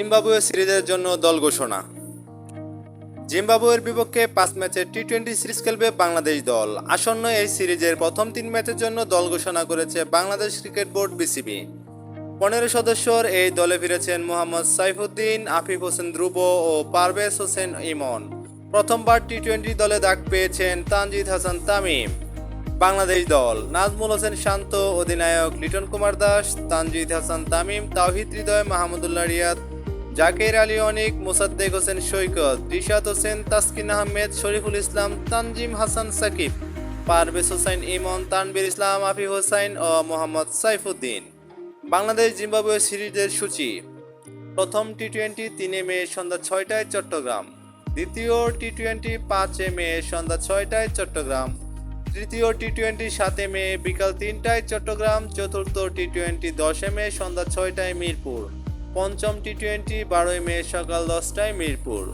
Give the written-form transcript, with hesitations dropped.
Zimbabwe সিরিজের জন্য দল ঘোষণা। জিম্বাবুয়ের বিপক্ষে ৫ ম্যাচের টি-20 সিরিজ খেলবে বাংলাদেশ দল। আসন্ন এই সিরিজের প্রথম ৩ ম্যাচের জন্য দল ঘোষণা করেছে বাংলাদেশ ক্রিকেট বোর্ড বিসিবি। ১৫ সদস্যর এই দলে ফিরেছেন মোহাম্মদ সাইফুদ্দিন, আফিফ হোসেন ধ্রুব ও পারভেজ হোসেন ইমন। প্রথমবার টি-20 দলে ডাক পেয়েছেন তানজিদ হাসান তামিম। বাংলাদেশ দল: নাজমুল হোসেন শান্ত, অধিনায়ক লিটন কুমার দাস, তানজিদ হাসান তামিম, তাওহিদ হৃদয়, মাহমুদুল্লাহ রিয়াদ, জাকের আলী অনিক, মোসাদ্দেক হোসেন সৈকত, রিশাদ হোসেন, তাসকিন আহমেদ, শরীফুল ইসলাম, তানজিম হাসান সাকিব, পারভেজ হোসেন ইমন, তানভীর ইসলাম, আফিফ হোসেন ও মোহাম্মদ সাইফুদ্দিন। বাংলাদেশ জিম্বাবুয়ে সিরিজের সূচি: প্রথম টি-20 ৩ মে সন্ধ্যা ৬টায় চট্টগ্রাম, দ্বিতীয় টি-20 ৫ মে সন্ধ্যা ৬টায় চট্টগ্রাম, তৃতীয় টি-20 ৭ মে বিকাল ৩টায় চট্টগ্রাম, চতুর্থ টি-20 ১০ মে সন্ধ্যা ৬টায় মিরপুর, পঞ্চম টি-20 ১২ মে সকাল ১০টায় মিরপুর।